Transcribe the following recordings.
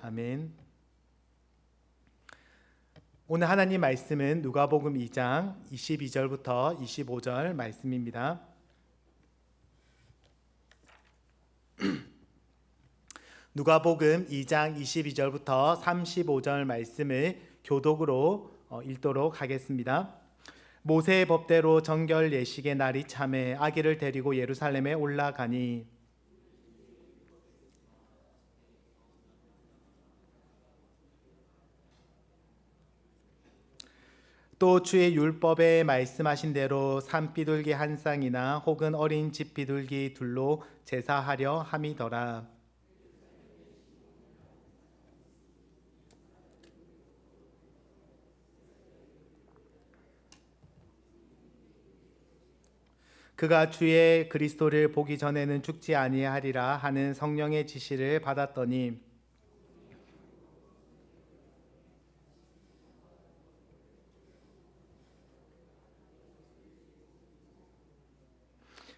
아멘. 오늘 하나님 말씀은 누가복음 2장 22절부터 25절 말씀입니다. 누가복음 2장 22절부터 35절 말씀을 교독으로 읽도록 하겠습니다. 모세의 법대로 정결 예식의 날이 참에 아기를 데리고 예루살렘에 올라가니 또 주의 율법에 말씀하신 대로 산비둘기 한 쌍이나 혹은 어린 집비둘기 둘로 제사하려 함이더라. 그가 주의 그리스도를 보기 전에는 죽지 아니하리라 하는 성령의 지시를 받았더니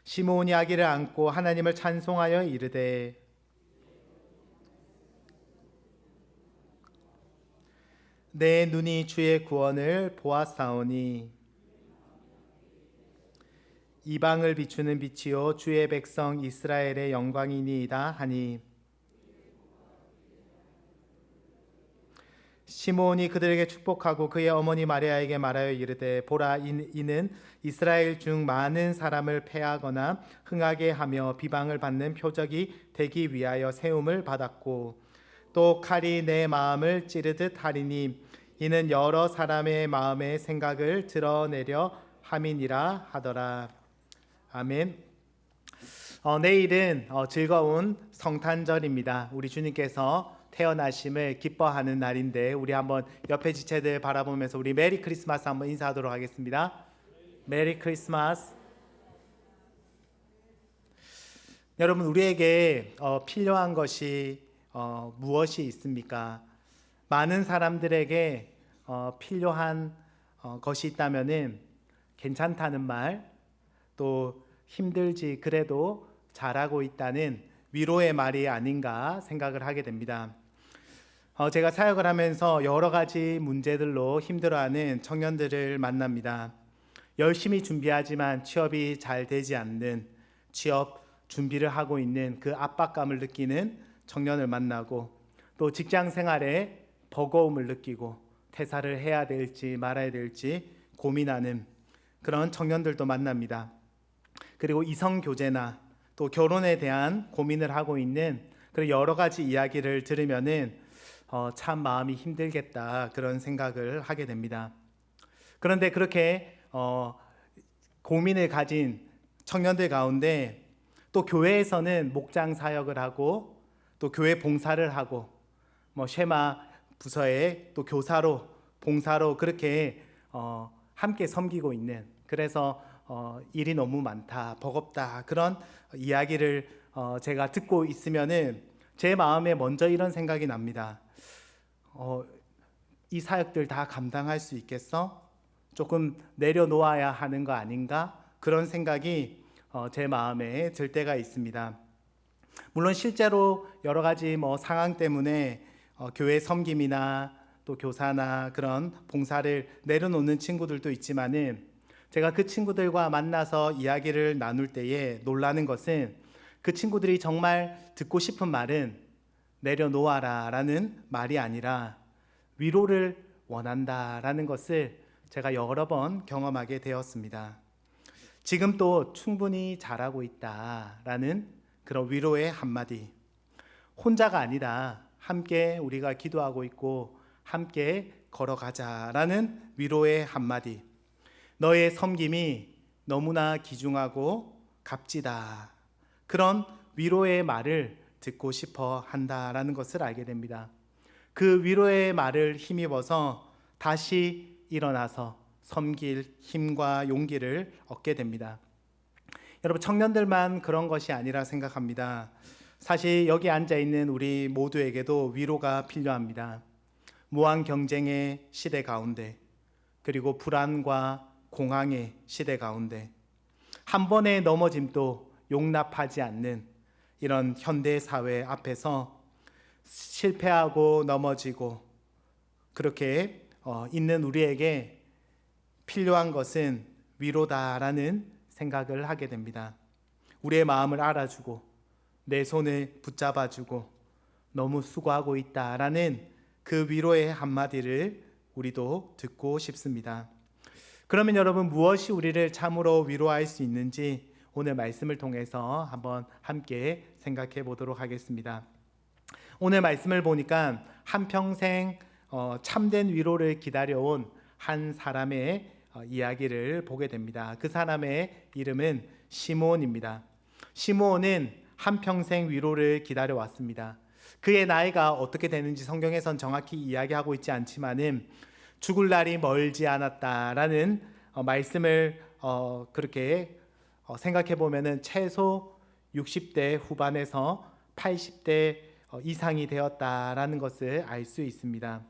시므온이 아기를 안고 하나님을 찬송하여 이르되 내 눈이 주의 구원을 보았사오니 이방을 비추는 빛이요 주의 백성 이스라엘의 영광이니이다 하니 시므온이 그들에게 축복하고 그의 어머니 마리아에게 말하여 이르되 보라 이는 이스라엘 중 많은 사람을 패하거나 흥하게 하며 비방을 받는 표적이 되기 위하여 세움을 받았고 또 칼이 내 마음을 찌르듯 하리니 이는 여러 사람의 마음의 생각을 드러내려 함이니라 하더라. 아멘. 내일은 즐거운 성탄절입니다. 우리 주님께서 태어나심을 기뻐하는 날인데 우리 한번 옆에 지체들 바라보면서 우리 메리 크리스마스 한번 인사하도록 하겠습니다. 메리 크리스마스. 여러분, 우리에게 필요한 것이 무엇이 있습니까? 많은 사람들에게 필요한 것이 있다면은 괜찮다는 말, 또 힘들지 그래도 잘하고 있다는 위로의 말이 아닌가 생각을 하게 됩니다. 제가 사역을 하면서 여러 가지 문제들로 힘들어하는 청년들을 만납니다. 열심히 준비하지만 취업이 잘 되지 않는, 취업 준비를 하고 있는 그 압박감을 느끼는 청년을 만나고, 또 직장 생활에 버거움을 느끼고 퇴사를 해야 될지 말아야 될지 고민하는 그런 청년들도 만납니다. 그리고 이성교제나 또 결혼에 대한 고민을 하고 있는 그런 여러 가지 이야기를 들으면은 참 마음이 힘들겠다 그런 생각을 하게 됩니다. 그런데 그렇게 고민을 가진 청년들 가운데 또 교회에서는 목장 사역을 하고 또 교회 봉사를 하고 쉐마 부서에 또 교사로 봉사로 그렇게 함께 섬기고 있는, 그래서 일이 너무 많다, 버겁다 그런 이야기를 제가 듣고 있으면은 제 마음에 먼저 이런 생각이 납니다. 이 사역들 다 감당할 수 있겠어? 조금 내려놓아야 하는 거 아닌가? 그런 생각이 제 마음에 들 때가 있습니다. 물론 실제로 여러 가지 상황 때문에 교회 섬김이나 또 교사나 그런 봉사를 내려놓는 친구들도 있지만은 제가 그 친구들과 만나서 이야기를 나눌 때에 놀라는 것은 그 친구들이 정말 듣고 싶은 말은 내려놓아라 라는 말이 아니라 위로를 원한다라는 것을 제가 여러 번 경험하게 되었습니다. 지금 또 충분히 잘하고 있다라는 그런 위로의 한마디, 혼자가 아니라 함께 우리가 기도하고 있고 함께 걸어가자라는 위로의 한마디, 너의 섬김이 너무나 귀중하고 값지다, 그런 위로의 말을 듣고 싶어 한다라는 것을 알게 됩니다. 그 위로의 말을 힘입어서 다시 일어나서 섬길 힘과 용기를 얻게 됩니다. 여러분, 청년들만 그런 것이 아니라 생각합니다. 사실 여기 앉아있는 우리 모두에게도 위로가 필요합니다. 무한 경쟁의 시대 가운데, 그리고 불안과 공황의 시대 가운데 한 번의 넘어짐도 용납하지 않는 이런 현대 사회 앞에서 실패하고 넘어지고 그렇게 있는 우리에게 필요한 것은 위로다라는 생각을 하게 됩니다. 우리의 마음을 알아주고 내 손을 붙잡아주고 너무 수고하고 있다라는 그 위로의 한마디를 우리도 듣고 싶습니다. 그러면 여러분, 무엇이 우리를 참으로 위로할 수 있는지 오늘 말씀을 통해서 한번 함께 생각해 보도록 하겠습니다. 오늘 말씀을 보니까 한평생 참된 위로를 기다려온 한 사람의 이야기를 보게 됩니다. 그 사람의 이름은 시므온입니다. 시므온은 한평생 위로를 기다려왔습니다. 그의 나이가 어떻게 되는지 성경에선 정확히 이야기하고 있지 않지만은 죽을 날이 멀지 않았다라는 말씀을 그렇게 생각해 보면은 최소 60대 후반에서 80대 이상이 되었다라는 것을 알 수 있습니다.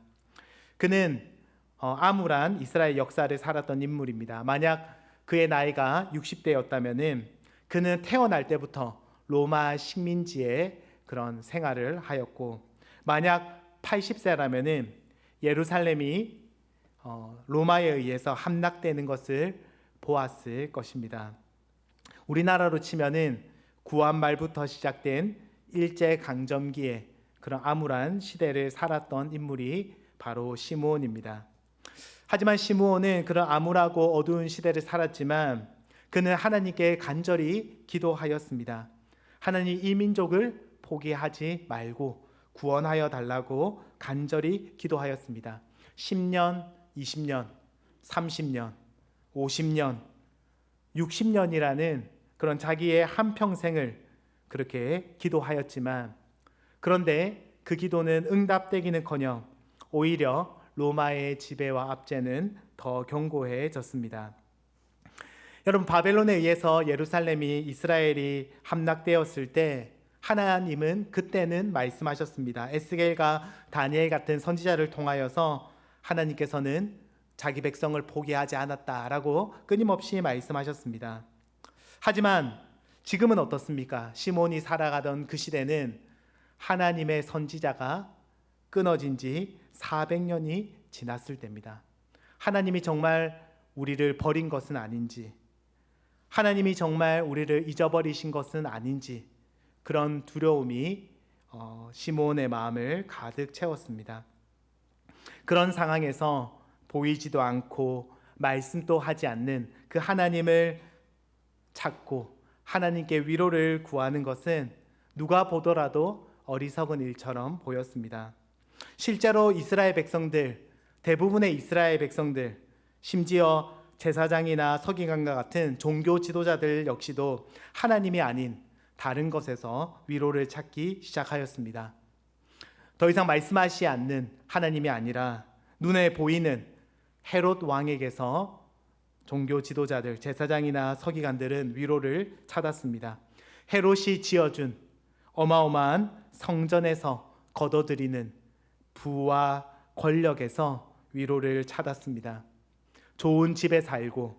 그는 암울한 이스라엘 역사를 살았던 인물입니다. 만약 그의 나이가 60대였다면은 그는 태어날 때부터 로마 식민지의 그런 생활을 하였고, 만약 80세라면은 예루살렘이 로마에 의해서 함락되는 것을 보았을 것입니다. 우리나라로 치면은 구한 말부터 시작된 일제강점기의 그런 암울한 시대를 살았던 인물이 바로 시므온입니다. 하지만 시므온은 그런 암울하고 어두운 시대를 살았지만 그는 하나님께 간절히 기도하였습니다. 하나님, 이 민족을 포기하지 말고 구원하여 달라고 간절히 기도하였습니다. 10년, 20년, 30년, 50년, 60년이라는 그런 자기의 한평생을 그렇게 기도하였지만, 그런데 그 기도는 응답되기는커녕 오히려 로마의 지배와 압제는 더 견고해졌습니다. 여러분, 바벨론에 의해서 예루살렘이, 이스라엘이 함락되었을 때 하나님은 그때는 말씀하셨습니다. 에스겔과 다니엘 같은 선지자를 통하여서 하나님께서는 자기 백성을 포기하지 않았다라고 끊임없이 말씀하셨습니다. 하지만 지금은 어떻습니까? 시몬이 살아가던 그 시대는 하나님의 선지자가 끊어진 지 400년이 지났을 때입니다. 하나님이 정말 우리를 버린 것은 아닌지, 하나님이 정말 우리를 잊어버리신 것은 아닌지, 그런 두려움이 시므온의 마음을 가득 채웠습니다. 그런 상황에서 보이지도 않고 말씀도 하지 않는 그 하나님을 찾고 하나님께 위로를 구하는 것은 누가 보더라도 어리석은 일처럼 보였습니다. 실제로 이스라엘 백성들, 대부분의 이스라엘 백성들, 심지어 제사장이나 서기관과 같은 종교 지도자들 역시도 하나님이 아닌 다른 것에서 위로를 찾기 시작하였습니다. 더 이상 말씀하시지 않는 하나님이 아니라 눈에 보이는 헤롯 왕에게서 종교 지도자들, 제사장이나 서기관들은 위로를 찾았습니다. 헤롯이 지어준 어마어마한 성전에서 거둬들이는 부와 권력에서 위로를 찾았습니다. 좋은 집에 살고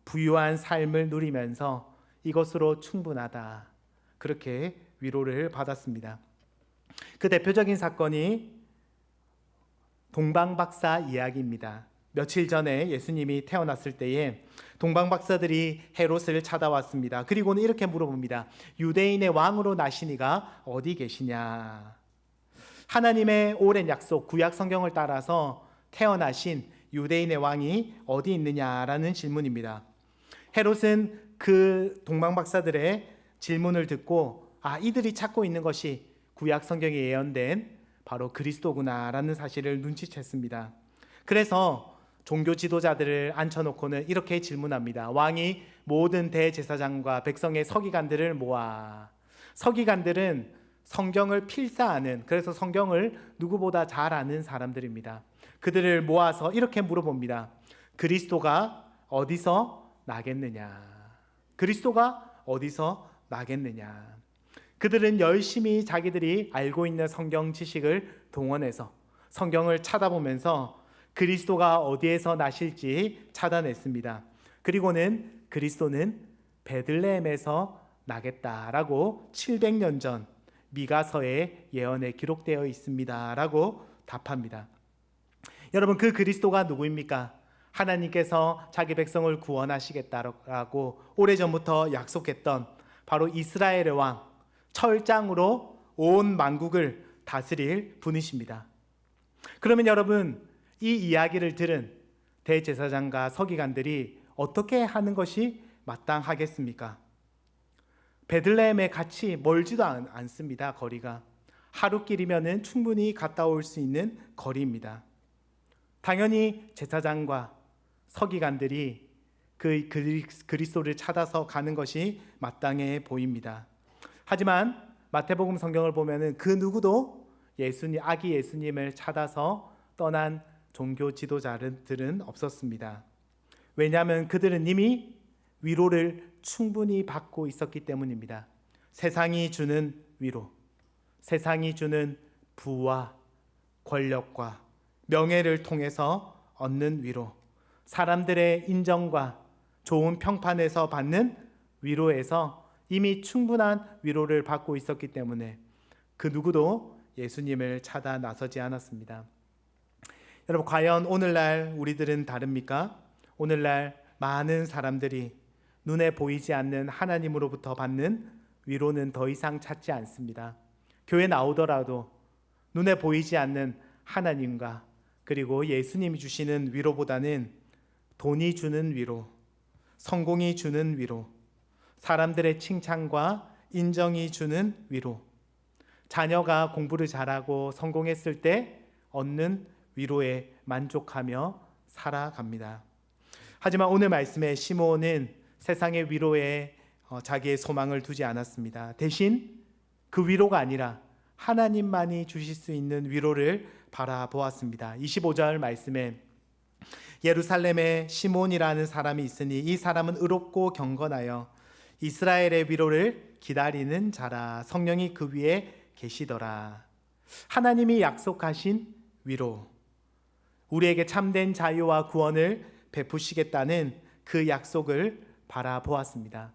부유한 삶을 누리면서 이것으로 충분하다, 그렇게 위로를 받았습니다. 그 대표적인 사건이 동방박사 이야기입니다. 며칠 전에 예수님이 태어났을 때에 동방박사들이 헤롯을 찾아왔습니다. 그리고는 이렇게 물어봅니다. 유대인의 왕으로 나시니가 어디 계시냐? 하나님의 오랜 약속, 구약 성경을 따라서 태어나신 유대인의 왕이 어디 있느냐라는 질문입니다. 헤롯은 그 동방박사들의 질문을 듣고 이들이 찾고 있는 것이 구약 성경에 예언된 바로 그리스도구나라는 사실을 눈치챘습니다. 그래서 종교 지도자들을 앉혀놓고는 이렇게 질문합니다. 왕이 모든 대제사장과 백성의 서기관들을 모아, 서기관들은 성경을 필사하는, 그래서 성경을 누구보다 잘 아는 사람들입니다. 그들을 모아서 이렇게 물어봅니다. 그리스도가 어디서 나겠느냐? 그리스도가 어디서 나겠느냐? 그들은 열심히 자기들이 알고 있는 성경 지식을 동원해서 성경을 찾아보면서 그리스도가 어디에서 나실지 찾아냈습니다. 그리고는 그리스도는 베들레헴에서 나겠다라고 700년 전 미가서의 예언에 기록되어 있습니다 라고 답합니다. 여러분, 그 그리스도가 누구입니까? 하나님께서 자기 백성을 구원하시겠다라고 오래전부터 약속했던 바로 이스라엘의 왕, 철장으로 온 만국을 다스릴 분이십니다. 그러면 여러분, 이 이야기를 들은 대제사장과 서기관들이 어떻게 하는 것이 마땅하겠습니까? 베들레헴에 같이 멀지도 않습니다. 거리가 하루길이면 충분히 갔다 올 수 있는 거리입니다. 당연히 제사장과 서기관들이 그 그리스도를 찾아서 가는 것이 마땅해 보입니다. 하지만 마태복음 성경을 보면은 그 누구도 아기 예수님을 찾아서 떠난 종교 지도자들은 없었습니다. 왜냐하면 그들은 이미 위로를 충분히 받고 있었기 때문입니다. 세상이 주는 위로, 세상이 주는 부와 권력과 명예를 통해서 얻는 위로, 사람들의 인정과 좋은 평판에서 받는 위로에서 이미 충분한 위로를 받고 있었기 때문에 그 누구도 예수님을 찾아 나서지 않았습니다. 여러분, 과연 오늘날 우리들은 다릅니까? 오늘날 많은 사람들이 눈에 보이지 않는 하나님으로부터 받는 위로는 더 이상 찾지 않습니다. 교회 나오더라도 눈에 보이지 않는 하나님과 그리고 예수님이 주시는 위로보다는 돈이 주는 위로, 성공이 주는 위로, 사람들의 칭찬과 인정이 주는 위로, 자녀가 공부를 잘하고 성공했을 때 얻는 위로에 만족하며 살아갑니다. 하지만 오늘 말씀의 시므온은 세상의 위로에 자기의 소망을 두지 않았습니다. 대신 그 위로가 아니라 하나님만이 주실 수 있는 위로를 바라보았습니다. 25절 말씀에 예루살렘에 시므온이라는 사람이 있으니 이 사람은 의롭고 경건하여 이스라엘의 위로를 기다리는 자라. 성령이 그 위에 계시더라. 하나님이 약속하신 위로, 우리에게 참된 자유와 구원을 베푸시겠다는 그 약속을 바라보았습니다.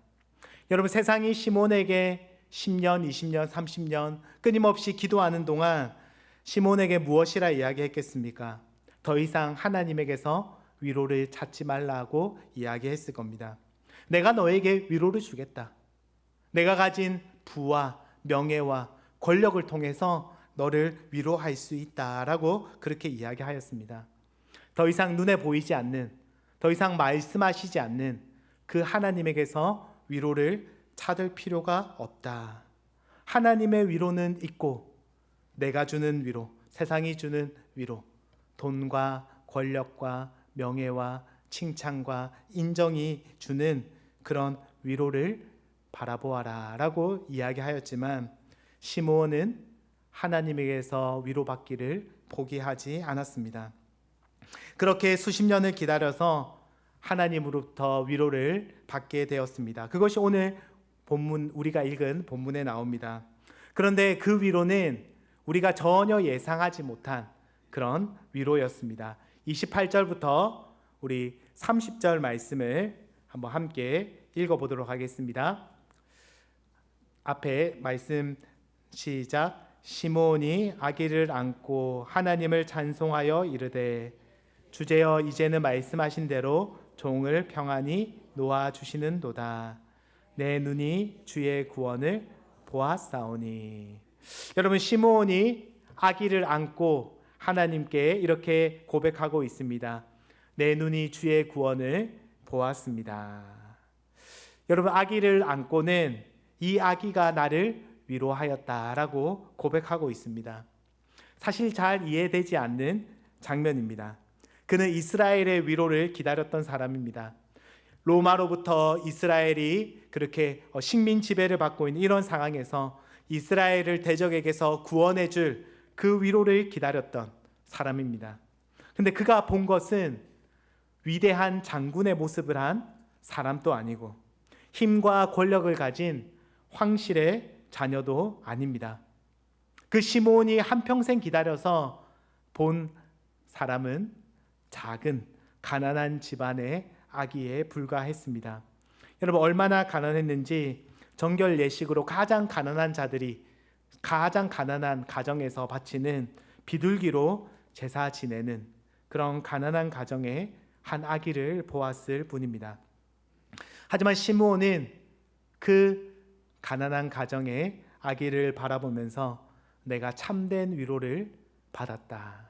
여러분, 세상이 시몬에게 10년, 20년, 30년 끊임없이 기도하는 동안 시몬에게 무엇이라 이야기했겠습니까? 더 이상 하나님에게서 위로를 찾지 말라고 이야기했을 겁니다. 내가 너에게 위로를 주겠다. 내가 가진 부와 명예와 권력을 통해서 너를 위로할 수 있다라고 그렇게 이야기하였습니다. 더 이상 눈에 보이지 않는, 더 이상 말씀하시지 않는 그 하나님에게서 위로를 찾을 필요가 없다. 하나님의 위로는 있고 내가 주는 위로, 세상이 주는 위로, 돈과 권력과 명예와 칭찬과 인정이 주는 그런 위로를 바라보아라 라고 이야기하였지만 시므온은 하나님에게서 위로받기를 포기하지 않았습니다. 그렇게 수십 년을 기다려서 하나님으로부터 위로를 받게 되었습니다. 그것이 오늘 본문, 우리가 읽은 본문에 나옵니다. 그런데 그 위로는 우리가 전혀 예상하지 못한 그런 위로였습니다. 28절부터 우리 30절 말씀을 한번 함께 읽어보도록 하겠습니다. 앞에 말씀 시작. 시므온이 아기를 안고 하나님을 찬송하여 이르되 주제여 이제는 말씀하신 대로 종을 평안히 놓아주시는도다. 내 눈이 주의 구원을 보았사오니. 여러분, 시므온이 아기를 안고 하나님께 이렇게 고백하고 있습니다. 내 눈이 주의 구원을 보았습니다. 여러분, 아기를 안고는 이 아기가 나를 위로하였다라고 고백하고 있습니다. 사실 잘 이해되지 않는 장면입니다. 그는 이스라엘의 위로를 기다렸던 사람입니다. 로마로부터 이스라엘이 그렇게 식민 지배를 받고 있는 이런 상황에서 이스라엘을 대적에게서 구원해 줄 그 위로를 기다렸던 사람입니다. 근데 그가 본 것은 위대한 장군의 모습을 한 사람도 아니고 힘과 권력을 가진 황실의 자녀도 아닙니다. 그 시므온이 한평생 기다려서 본 사람은 작은 가난한 집안의 아기에 불과했습니다. 여러분, 얼마나 가난했는지 정결 예식으로 가장 가난한 자들이 가장 가난한 가정에서 바치는 비둘기로 제사 지내는 그런 가난한 가정의 한 아기를 보았을 뿐입니다. 하지만 시므온은 그 가난한 가정의 아기를 바라보면서 내가 참된 위로를 받았다.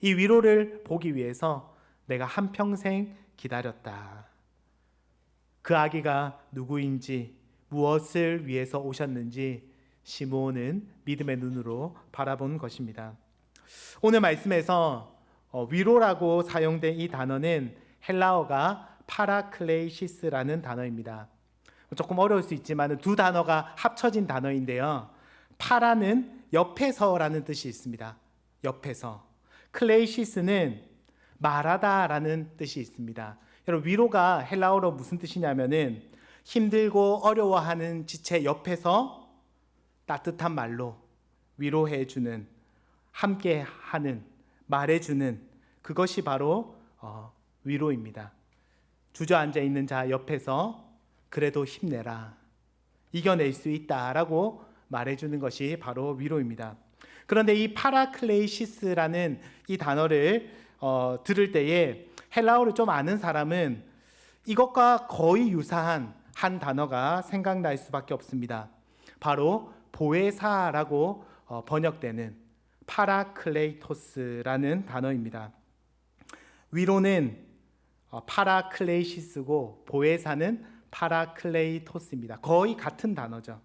이 위로를 보기 위해서 내가 한평생 기다렸다. 그 아기가 누구인지, 무엇을 위해서 오셨는지 시므온은 믿음의 눈으로 바라본 것입니다. 오늘 말씀에서 위로라고 사용된 이 단어는 헬라어가 파라클레이시스라는 단어입니다. 조금 어려울 수 있지만 두 단어가 합쳐진 단어인데요. 파라는 옆에서라는 뜻이 있습니다. 옆에서. 클레이시스는 말하다라는 뜻이 있습니다. 여러분, 위로가 헬라어로 무슨 뜻이냐면은 힘들고 어려워하는 지체 옆에서 따뜻한 말로 위로해주는, 함께하는, 말해주는, 그것이 바로 위로입니다. 주저앉아 있는 자 옆에서 그래도 힘내라, 이겨낼 수 있다라고 말해주는 것이 바로 위로입니다. 그런데 이 파라클레이시스라는 이 단어를 들을 때에 헬라어를 좀 아는 사람은 이것과 거의 유사한 한 단어가 생각날 수밖에 없습니다. 바로 보혜사라고 번역되는 파라클레이토스라는 단어입니다. 위로는 파라클레이시스고 보혜사는 파라클레이토스입니다. 거의 같은 단어죠.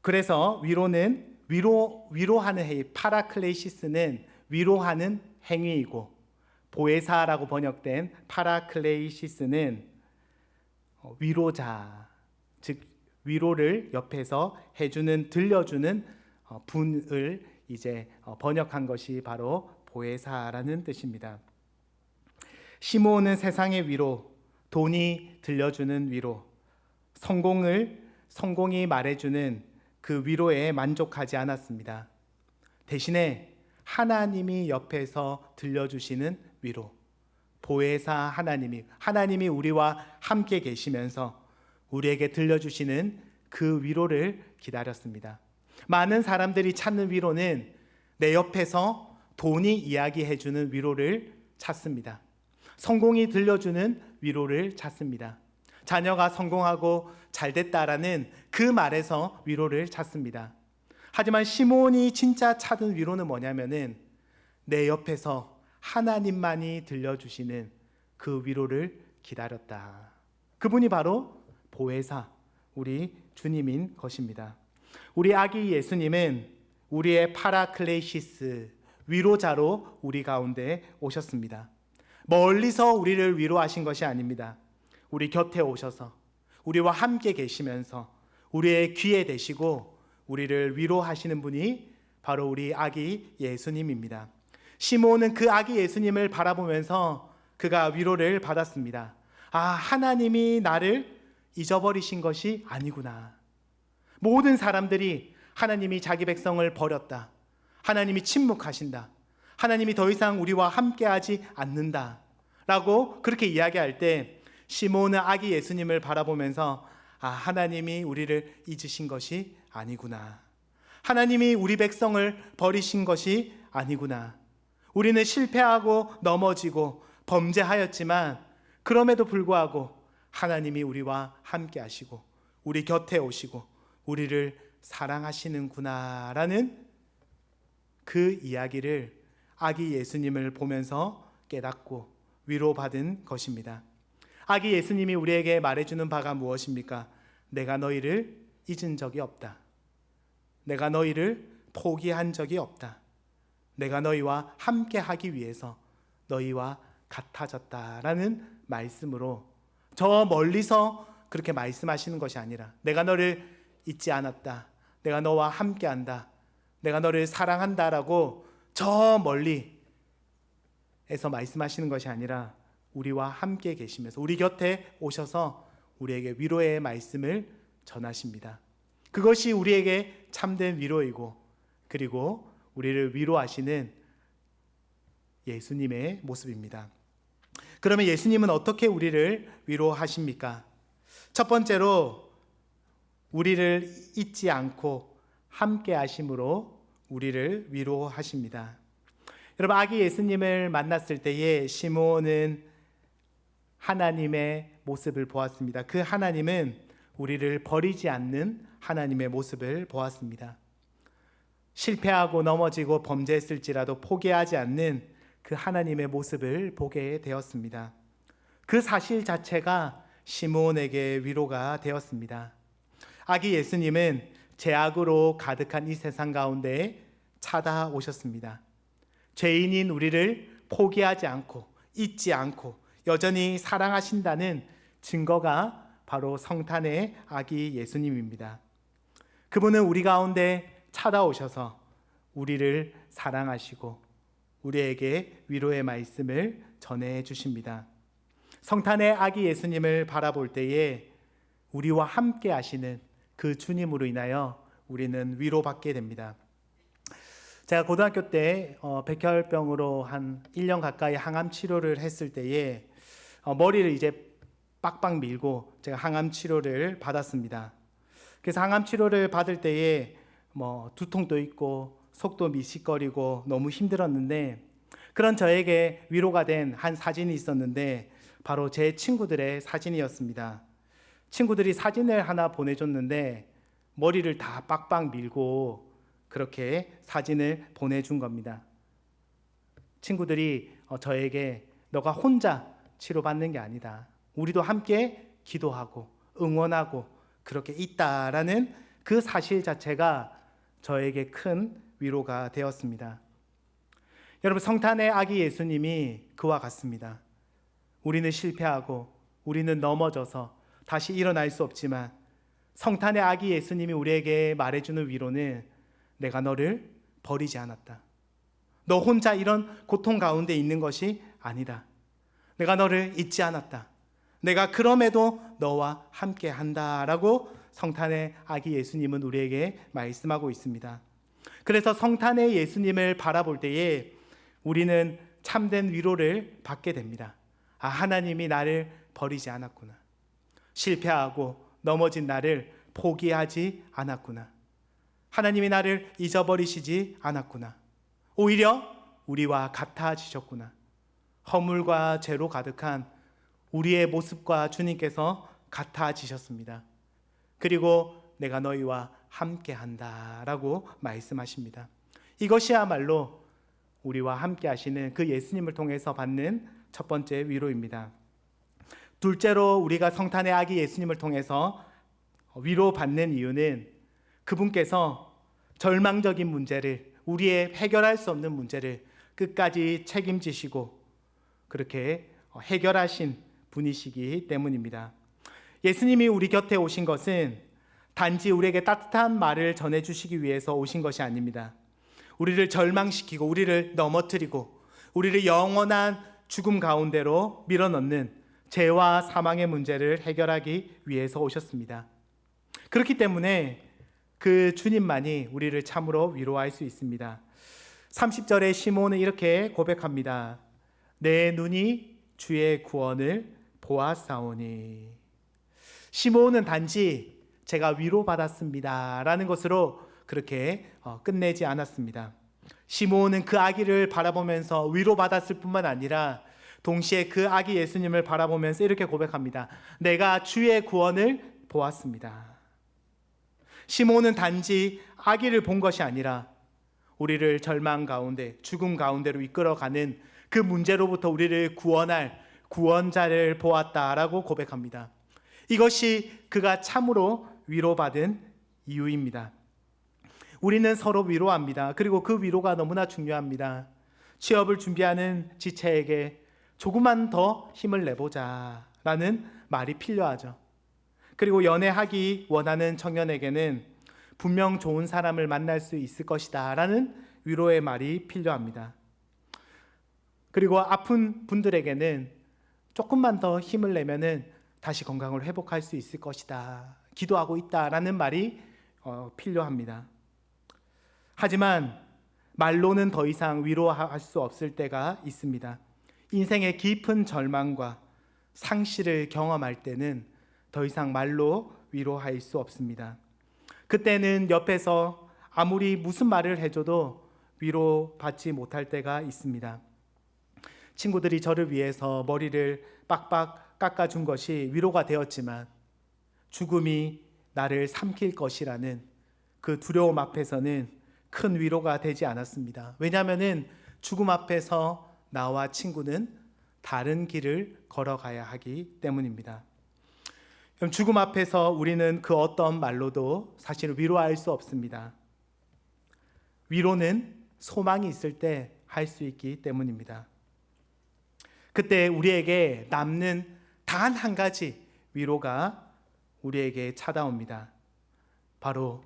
그래서 위로는 위로하는 행위, 파라클레이시스는 위로하는 행위이고, 보혜사라고 번역된 파라클레이시스는 위로자, 즉 위로를 옆에서 해주는, 들려주는 분을 이제 번역한 것이 바로 보혜사라는 뜻입니다. 시므온은 세상의 위로, 돈이 들려주는 위로, 성공이 말해주는 그 위로에 만족하지 않았습니다. 대신에 하나님이 옆에서 들려주시는 위로, 보혜사 하나님이 우리와 함께 계시면서 우리에게 들려주시는 그 위로를 기다렸습니다. 많은 사람들이 찾는 위로는 내 옆에서 돈이 이야기해주는 위로를 찾습니다. 성공이 들려주는 위로를 찾습니다. 자녀가 성공하고 잘됐다라는 그 말에서 위로를 찾습니다. 하지만 시므온이 진짜 찾은 위로는 뭐냐면은 내 옆에서 하나님만이 들려주시는 그 위로를 기다렸다. 그분이 바로 보혜사, 우리 주님인 것입니다. 우리 아기 예수님은 우리의 파라클레이시스, 위로자로 우리 가운데 오셨습니다. 멀리서 우리를 위로하신 것이 아닙니다. 우리 곁에 오셔서 우리와 함께 계시면서 우리의 귀에 대시고 우리를 위로하시는 분이 바로 우리 아기 예수님입니다. 시므온은 그 아기 예수님을 바라보면서 그가 위로를 받았습니다. 아, 하나님이 나를 잊어버리신 것이 아니구나. 모든 사람들이 하나님이 자기 백성을 버렸다, 하나님이 침묵하신다, 하나님이 더 이상 우리와 함께하지 않는다 라고 그렇게 이야기할 때 시므온은 아기 예수님을 바라보면서 아, 하나님이 우리를 잊으신 것이 아니구나, 하나님이 우리 백성을 버리신 것이 아니구나. 우리는 실패하고 넘어지고 범죄하였지만 그럼에도 불구하고 하나님이 우리와 함께 하시고 우리 곁에 오시고 우리를 사랑하시는구나 라는 그 이야기를 아기 예수님을 보면서 깨닫고 위로받은 것입니다. 아기 예수님이 우리에게 말해주는 바가 무엇입니까? 내가 너희를 잊은 적이 없다. 내가 너희를 포기한 적이 없다. 내가 너희와 함께 하기 위해서 너희와 같아졌다라는 말씀으로 저 멀리서 그렇게 말씀하시는 것이 아니라 내가 너를 잊지 않았다, 내가 너와 함께한다, 내가 너를 사랑한다라고 저 멀리에서 말씀하시는 것이 아니라 우리와 함께 계시면서 우리 곁에 오셔서 우리에게 위로의 말씀을 전하십니다. 그것이 우리에게 참된 위로이고 그리고 우리를 위로하시는 예수님의 모습입니다. 그러면 예수님은 어떻게 우리를 위로하십니까? 첫 번째로 우리를 잊지 않고 함께 하심으로 우리를 위로하십니다. 여러분, 아기 예수님을 만났을 때에 시므온은 하나님의 모습을 보았습니다. 그 하나님은 우리를 버리지 않는 하나님의 모습을 보았습니다. 실패하고 넘어지고 범죄했을지라도 포기하지 않는 그 하나님의 모습을 보게 되었습니다. 그 사실 자체가 시므온에게 위로가 되었습니다. 아기 예수님은 죄악으로 가득한 이 세상 가운데 찾아오셨습니다. 죄인인 우리를 포기하지 않고 잊지 않고 여전히 사랑하신다는 증거가 바로 성탄의 아기 예수님입니다. 그분은 우리 가운데 찾아오셔서 우리를 사랑하시고 우리에게 위로의 말씀을 전해 주십니다. 성탄의 아기 예수님을 바라볼 때에 우리와 함께 하시는 그 주님으로 인하여 우리는 위로받게 됩니다. 제가 고등학교 때 백혈병으로 한 1년 가까이 항암 치료를 했을 때에 머리를 이제 빡빡 밀고 제가 항암 치료를 받았습니다. 그래서 항암 치료를 받을 때에 두통도 있고 속도 미식거리고 너무 힘들었는데, 그런 저에게 위로가 된 한 사진이 있었는데 바로 제 친구들의 사진이었습니다. 친구들이 사진을 하나 보내줬는데 머리를 다 빡빡 밀고 그렇게 사진을 보내준 겁니다. 친구들이 저에게 너가 혼자 치료받는 게 아니다, 우리도 함께 기도하고 응원하고 그렇게 있다라는 그 사실 자체가 저에게 큰 위로가 되었습니다. 여러분, 성탄의 아기 예수님이 그와 같습니다. 우리는 실패하고 우리는 넘어져서 다시 일어날 수 없지만 성탄의 아기 예수님이 우리에게 말해주는 위로는 내가 너를 버리지 않았다. 너 혼자 이런 고통 가운데 있는 것이 아니다. 내가 너를 잊지 않았다. 내가 그럼에도 너와 함께 한다라고 성탄의 아기 예수님은 우리에게 말씀하고 있습니다. 그래서 성탄의 예수님을 바라볼 때에 우리는 참된 위로를 받게 됩니다. 아, 하나님이 나를 버리지 않았구나. 실패하고 넘어진 나를 포기하지 않았구나. 하나님이 나를 잊어버리시지 않았구나. 오히려 우리와 같아지셨구나. 허물과 죄로 가득한 우리의 모습과 주님께서 같아지셨습니다. 그리고 내가 너희와 함께한다라고 말씀하십니다. 이것이야말로 우리와 함께 하시는 그 예수님을 통해서 받는 첫 번째 위로입니다. 둘째로 우리가 성탄의 아기 예수님을 통해서 위로받는 이유는 그분께서 절망적인 문제를, 우리의 해결할 수 없는 문제를 끝까지 책임지시고 그렇게 해결하신 분이시기 때문입니다. 예수님이 우리 곁에 오신 것은 단지 우리에게 따뜻한 말을 전해주시기 위해서 오신 것이 아닙니다. 우리를 절망시키고 우리를 넘어뜨리고 우리를 영원한 죽음 가운데로 밀어넣는 죄와 사망의 문제를 해결하기 위해서 오셨습니다. 그렇기 때문에 그 주님만이 우리를 참으로 위로할 수 있습니다. 30절에 시몬은 이렇게 고백합니다. 내 눈이 주의 구원을 보았사오니. 시몬은 단지 제가 위로받았습니다 라는 것으로 그렇게 끝내지 않았습니다. 시몬은 그 아기를 바라보면서 위로받았을 뿐만 아니라 동시에 그 아기 예수님을 바라보면서 이렇게 고백합니다. 내가 주의 구원을 보았습니다. 시몬은 단지 아기를 본 것이 아니라 우리를 절망 가운데, 죽음 가운데로 이끌어가는 그 문제로부터 우리를 구원할 구원자를 보았다라고 고백합니다. 이것이 그가 참으로 위로받은 이유입니다. 우리는 서로 위로합니다. 그리고 그 위로가 너무나 중요합니다. 취업을 준비하는 지체에게 조금만 더 힘을 내보자 라는 말이 필요하죠. 그리고 연애하기 원하는 청년에게는 분명 좋은 사람을 만날 수 있을 것이다 라는 위로의 말이 필요합니다. 그리고 아픈 분들에게는 조금만 더 힘을 내면은 다시 건강을 회복할 수 있을 것이다, 기도하고 있다라는 말이 필요합니다. 하지만 말로는 더 이상 위로할 수 없을 때가 있습니다. 인생의 깊은 절망과 상실을 경험할 때는 더 이상 말로 위로할 수 없습니다. 그때는 옆에서 아무리 무슨 말을 해줘도 위로받지 못할 때가 있습니다. 친구들이 저를 위해서 머리를 빡빡 깎아준 것이 위로가 되었지만 죽음이 나를 삼킬 것이라는 그 두려움 앞에서는 큰 위로가 되지 않았습니다. 왜냐하면 죽음 앞에서 나와 친구는 다른 길을 걸어가야 하기 때문입니다. 그럼 죽음 앞에서 우리는 그 어떤 말로도 사실 위로할 수 없습니다. 위로는 소망이 있을 때 할 수 있기 때문입니다. 그때 우리에게 남는 단 한 가지 위로가 우리에게 찾아옵니다. 바로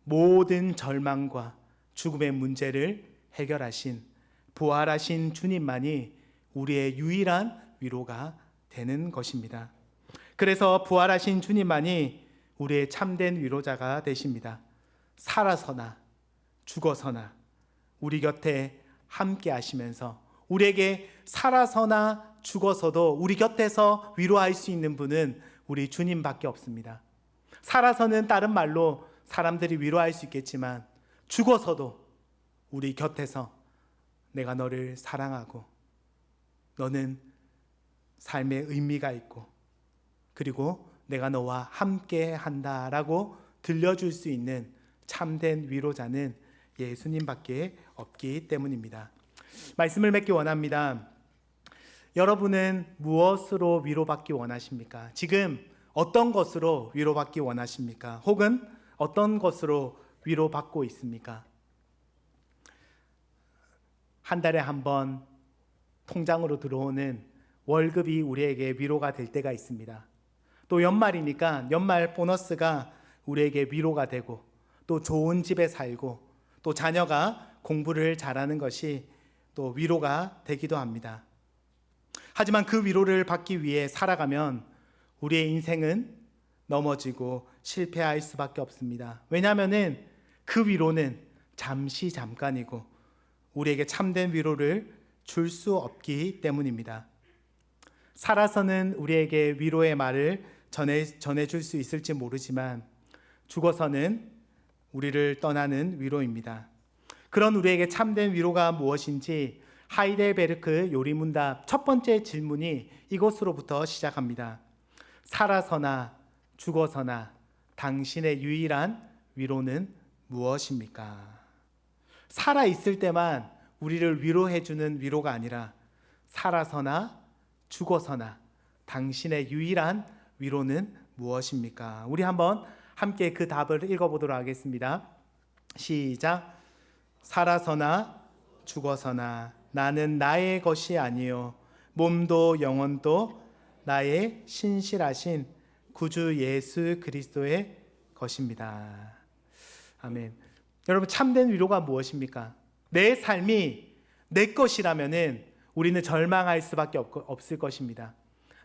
모든 절망과 죽음의 문제를 해결하신 부활하신 주님만이 우리의 유일한 위로가 되는 것입니다. 그래서 부활하신 주님만이 우리의 참된 위로자가 되십니다. 살아서나 죽어서나 우리 곁에 함께 하시면서 우리에게 살아서나 죽어서도 우리 곁에서 위로할 수 있는 분은 우리 주님밖에 없습니다. 살아서는 다른 말로 사람들이 위로할 수 있겠지만 죽어서도 우리 곁에서 내가 너를 사랑하고 너는 삶의 의미가 있고 그리고 내가 너와 함께 한다라고 들려줄 수 있는 참된 위로자는 예수님밖에 없기 때문입니다. 말씀을 맺기 원합니다. 여러분은 무엇으로 위로받기 원하십니까? 지금 어떤 것으로 위로받기 원하십니까? 혹은 어떤 것으로 위로받고 있습니까? 한 달에 한 번 통장으로 들어오는 월급이 우리에게 위로가 될 때가 있습니다. 또 연말이니까 연말 보너스가 우리에게 위로가 되고 또 좋은 집에 살고 또 자녀가 공부를 잘하는 것이 또 위로가 되기도 합니다. 하지만 그 위로를 받기 위해 살아가면 우리의 인생은 넘어지고 실패할 수밖에 없습니다. 왜냐하면 그 위로는 잠깐이고 우리에게 참된 위로를 줄 수 없기 때문입니다. 살아서는 우리에게 위로의 말을 전해줄 수 있을지 모르지만 죽어서는 우리를 떠나는 위로입니다. 그런 우리에게 참된 위로가 무엇인지 하이델베르크 요리문답 첫 번째 질문이 이것으로부터 시작합니다. 살아서나 죽어서나 당신의 유일한 위로는 무엇입니까? 살아 있을 때만 우리를 위로해주는 위로가 아니라 살아서나 죽어서나 당신의 유일한 위로는 무엇입니까? 우리 한번 함께 그 답을 읽어보도록 하겠습니다. 시작. 살아서나 죽어서나 나는 나의 것이 아니요 몸도 영혼도 나의 신실하신 구주 예수 그리스도의 것입니다. 아멘. 여러분, 참된 위로가 무엇입니까? 내 삶이 내 것이라면은 우리는 절망할 수밖에 없을 것입니다.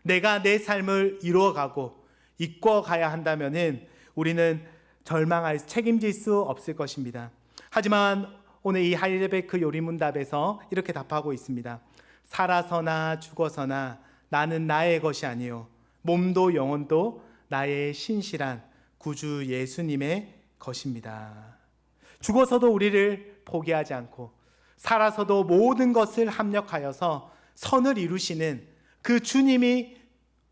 내가 내 삶을 이루어가고 이끌어가야 한다면은 우리는 책임질 수 없을 것입니다. 하지만 오늘 이 하이델베르크 요리문답에서 이렇게 답하고 있습니다. 살아서나 죽어서나 나는 나의 것이 아니요 몸도 영혼도 나의 신실한 구주 예수님의 것입니다. 죽어서도 우리를 포기하지 않고 살아서도 모든 것을 합력하여서 선을 이루시는 그 주님이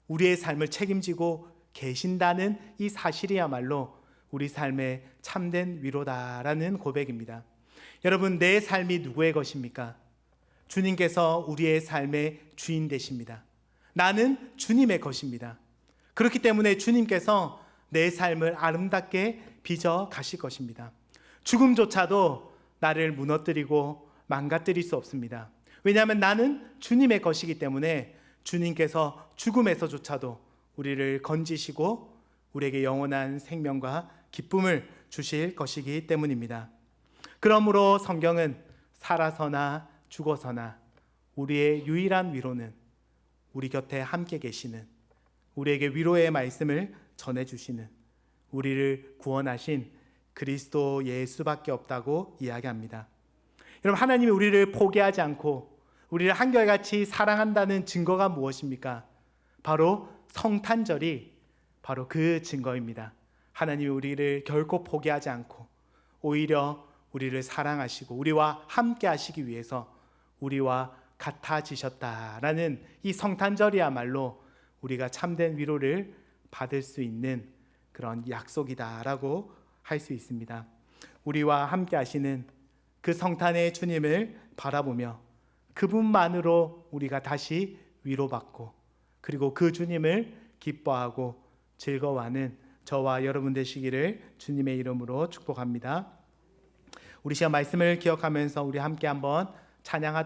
우리의 삶을 책임지고 계신다는 이 사실이야말로 우리 삶의 참된 위로다라는 고백입니다. 여러분, 내 삶이 누구의 것입니까? 주님께서 우리의 삶의 주인 되십니다. 나는 주님의 것입니다. 그렇기 때문에 주님께서 내 삶을 아름답게 빚어 가실 것입니다. 죽음조차도 나를 무너뜨리고 망가뜨릴 수 없습니다. 왜냐하면 나는 주님의 것이기 때문에 주님께서 죽음에서조차도 우리를 건지시고 우리에게 영원한 생명과 기쁨을 주실 것이기 때문입니다. 그러므로 성경은 살아서나 죽어서나 우리의 유일한 위로는 우리 곁에 함께 계시는, 우리에게 위로의 말씀을 전해주시는, 우리를 구원하신 그리스도 예수밖에 없다고 이야기합니다. 여러분, 하나님이 우리를 포기하지 않고 우리를 한결같이 사랑한다는 증거가 무엇입니까? 바로 성탄절이 바로 그 증거입니다. 하나님이 우리를 결코 포기하지 않고 오히려 우리를 사랑하시고 우리와 함께 하시기 위해서 우리와 같아지셨다라는 이 성탄절이야말로 우리가 참된 위로를 받을 수 있는 그런 약속이다라고 할 수 있습니다. 우리와 함께 하시는 그 성탄의 주님을 바라보며 그분만으로 우리가 다시 위로받고 그리고 그 주님을 기뻐하고 즐거워하는 저와 여러분 되시기를 주님의 이름으로 축복합니다. 우리 시간 말씀을 기억하면서 우리 함께 한번 찬양하도록